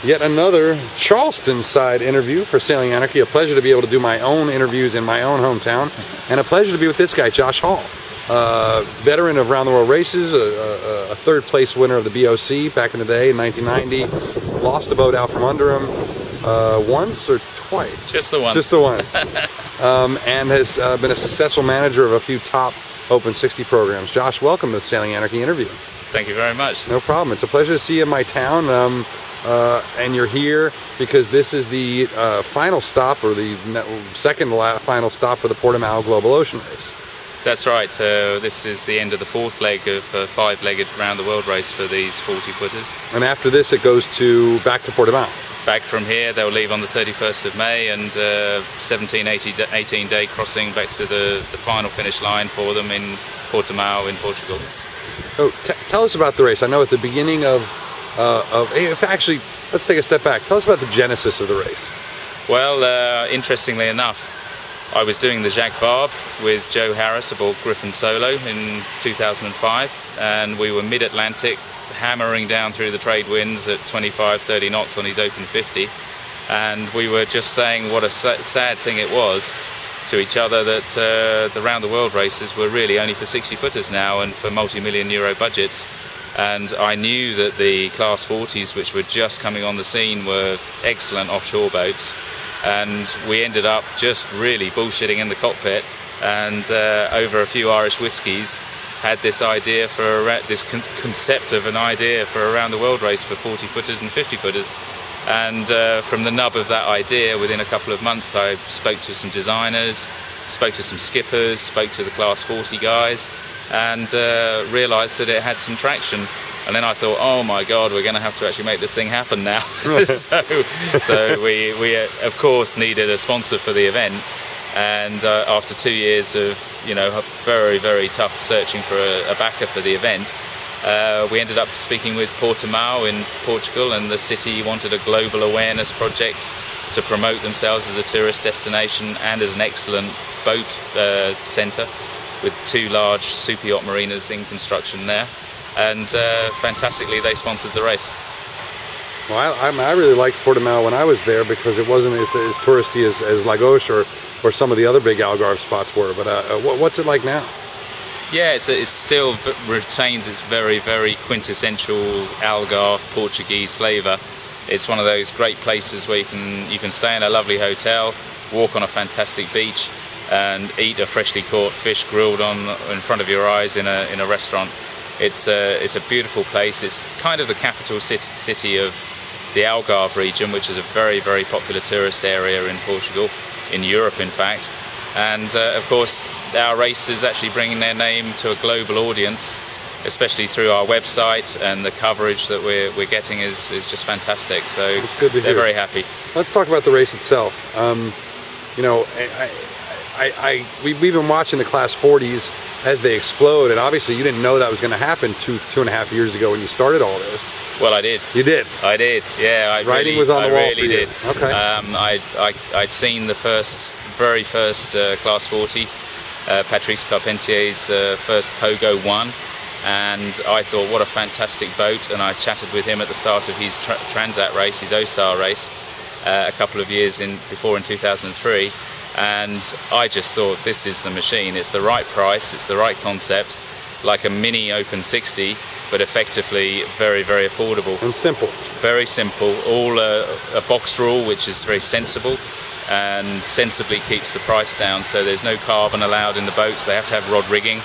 Yet another Charleston side interview for Sailing Anarchy. A pleasure to be able to do my own interviews in my own hometown, and a pleasure to be with this guy, Josh Hall. Veteran of round the world races, a third place winner of the BOC back in the day in 1990. Lost the boat out from under him once or twice? Just the once. Just the once. And has been a successful manager of a few top Open 60 programs. Josh, welcome to the Sailing Anarchy interview. Thank you very much. No problem. It's a pleasure to see you in my town. And you're here because this is the final stop, or the second final stop for the Portimao Global Ocean Race. That's right. This is the end of the fourth leg of a five-legged round the world race for these 40-footers. And after this, it goes back to Portimao. Back from here, they'll leave on the 31st of May, and 18-day crossing back to the final finish line for them in Portimao in Portugal. So tell us about the race. I know at the beginning actually, let's take a step back. Tell us about the genesis of the race. Well, interestingly enough, I was doing the Jacques Vabre with Joe Harris aboard Griffin Solo in 2005, and we were mid-Atlantic, hammering down through the trade winds at 25-30 knots on his open 50, and we were just saying what a sad thing it was to each other that the round the world races were really only for 60-footers now and for multi-million euro budgets. And I knew that the Class 40s, which were just coming on the scene, were excellent offshore boats, and we ended up just really bullshitting in the cockpit, and over a few Irish whiskies had this idea for this concept of an idea for a round the world race for 40-footers and 50-footers. And from the nub of that idea, within a couple of months, I spoke to some designers, spoke to some skippers, spoke to the Class 40 guys, and realised that it had some traction. And then I thought, oh my God, we're going to have to actually make this thing happen now. so we of course needed a sponsor for the event. And after 2 years of very, very tough searching for a backer for the event, we ended up speaking with Portimao in Portugal, and the city wanted a global awareness project to promote themselves as a tourist destination and as an excellent boat centre, with two large super yacht marinas in construction there. And fantastically, they sponsored the race. Well, I really liked Portimao when I was there because it wasn't as touristy as Lagos or some of the other big Algarve spots were. But what's it like now? Yeah, it still retains its very, very quintessential Algarve Portuguese flavour. It's one of those great places where you can stay in a lovely hotel, walk on a fantastic beach, and eat a freshly caught fish grilled in front of your eyes in a restaurant. It's a beautiful place. It's kind of the capital city of the Algarve region, which is a very, very popular tourist area in Portugal, in Europe in fact. And of course, our race is actually bringing their name to a global audience, especially through our website, and the coverage that we're getting is just fantastic. So it's good to hear. They're very happy. Let's talk about the race itself. We've been watching the Class 40s as they explode, and obviously you didn't know that was going to happen two and a half years ago when you started all this. Well, I did. You did? I did, yeah. Writing was on the wall for you. Did. Okay. I'd seen the very first Class 40, Patrice Carpentier's first Pogo 1, and I thought, what a fantastic boat, and I chatted with him at the start of his Transat race, his O-Star race, a couple of years before in 2003, and I just thought, this is the machine. It's the right price, it's the right concept, like a mini Open 60, but effectively very, very affordable. And simple. Very simple. All a box rule, which is very sensible and sensibly keeps the price down. So there's no carbon allowed in the boats. They have to have rod rigging,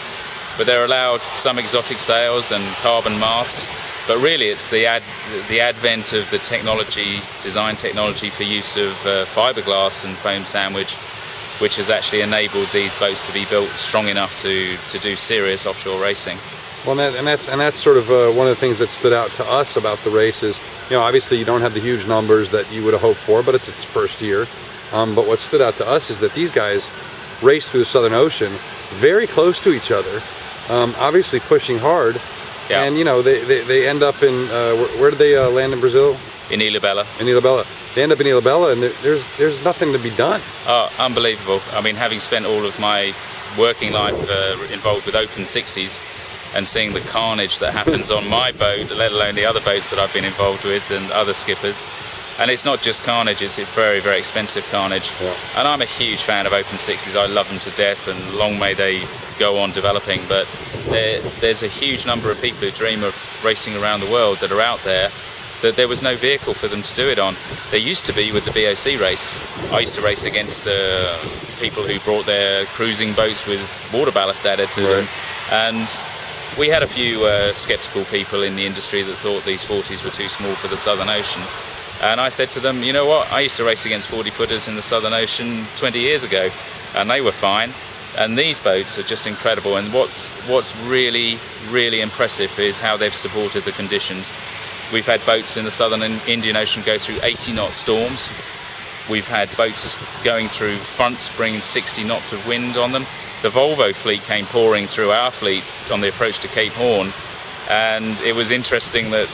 but they're allowed some exotic sails and carbon masts. But really, it's the advent of the design technology for use of fiberglass and foam sandwich, which has actually enabled these boats to be built strong enough to do serious offshore racing. Well, and that's sort of one of the things that stood out to us about the race is, obviously you don't have the huge numbers that you would have hoped for, but it's its first year. But what stood out to us is that these guys raced through the Southern Ocean very close to each other, obviously pushing hard. Yeah. And they end up in where did they land in Brazil? In Ilhabela. In Ilhabela. They end up in Ilhabela, and there's nothing to be done. Oh, unbelievable! I mean, having spent all of my working life involved with Open 60s, and seeing the carnage that happens on my boat, let alone the other boats that I've been involved with and other skippers. And it's not just carnage, it's very, very expensive carnage. Yeah. And I'm a huge fan of Open 60s. I love them to death, and long may they go on developing. But there's a huge number of people who dream of racing around the world that are out there that there was no vehicle for them to do it on. There used to be with the BOC race. I used to race against people who brought their cruising boats with water ballast added to them. And we had a few sceptical people in the industry that thought these 40s were too small for the Southern Ocean. And I said to them, you know what, I used to race against 40-footers in the Southern Ocean 20 years ago, and they were fine. And these boats are just incredible. And what's really, really impressive is how they've supported the conditions. We've had boats in the Southern Indian Ocean go through 80-knot storms. We've had boats going through fronts bringing 60 knots of wind on them. The Volvo fleet came pouring through our fleet on the approach to Cape Horn, and it was interesting that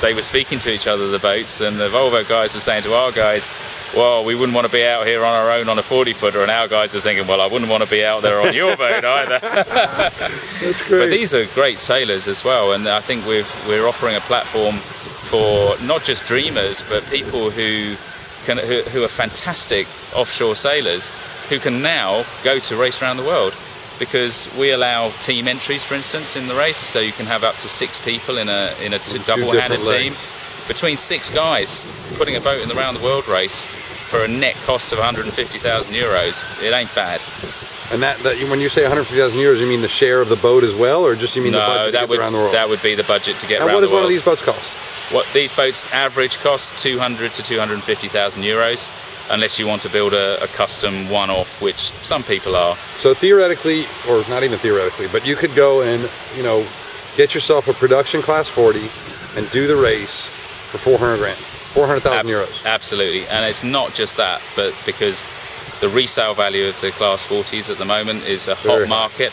they were speaking to each other, the boats, and the Volvo guys were saying to our guys, well, we wouldn't want to be out here on our own on a 40-footer, and our guys are thinking, well, I wouldn't want to be out there on your boat either. That's great. But these are great sailors as well, and I think we're offering a platform for not just dreamers, but people who are fantastic offshore sailors who can now go to race around the world. Because we allow team entries, for instance, in the race, so you can have up to 6 people in a double-handed team. Between 6 guys, putting a boat in the round the world race for a net cost of 150,000 euros, it ain't bad. And that when you say 150,000 euros, you mean the share of the boat as well, or just you mean the budget to get around the world? That would be the budget to get around the world. And what does one of these boats cost? What these boats average cost 200 to 250,000 euros. Unless you want to build a custom one-off, which some people are. So theoretically, or not even theoretically, but you could go and, you know, get yourself a production class 40 and do the race for 400 grand, 400,000 euros. Absolutely, and it's not just that, but because the resale value of the class 40s at the moment is a hot market,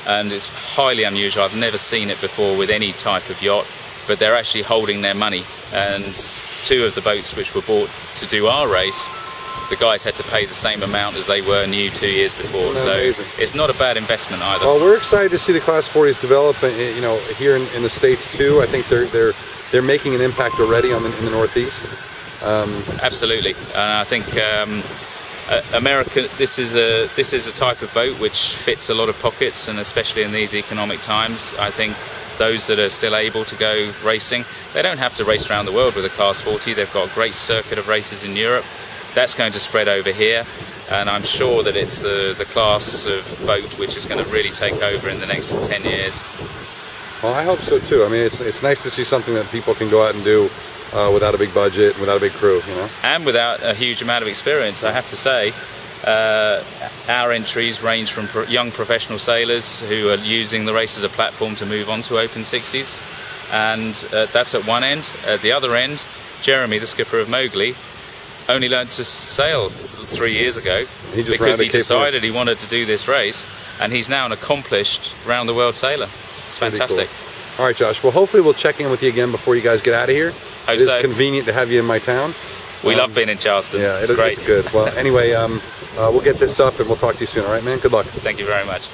and it's highly unusual. I've never seen it before with any type of yacht, but they're actually holding their money. And 2 of the boats which were bought to do our race, the guys had to pay the same amount as they were new 2 years before. So amazing. It's not a bad investment either. Well, we're excited to see the Class 40s develop, you know, here in the States too. I think they're making an impact already in the Northeast. Absolutely, and I think America. This is a type of boat which fits a lot of pockets, and especially in these economic times, I think those that are still able to go racing, they don't have to race around the world with a Class 40. They've got a great circuit of races in Europe. That's going to spread over here, and I'm sure that it's the class of boat which is going to really take over in the next 10 years. Well, I hope so too. I mean, it's nice to see something that people can go out and do without a big budget, without a big crew, you know? And without a huge amount of experience, I have to say. Our entries range from young professional sailors who are using the race as a platform to move on to Open 60s, and that's at one end. At the other end, Jeremy, the skipper of Mowgli, only learned to sail 3 years ago because he decided he wanted to do this race, and he's now an accomplished round-the-world sailor. It's fantastic. Cool. All right, Josh. Well, hopefully we'll check in with you again before you guys get out of here. It is convenient to have you in my town. We love being in Charleston. Yeah, it's great. It's good. Well, anyway, we'll get this up and we'll talk to you soon. All right, man? Good luck. Thank you very much.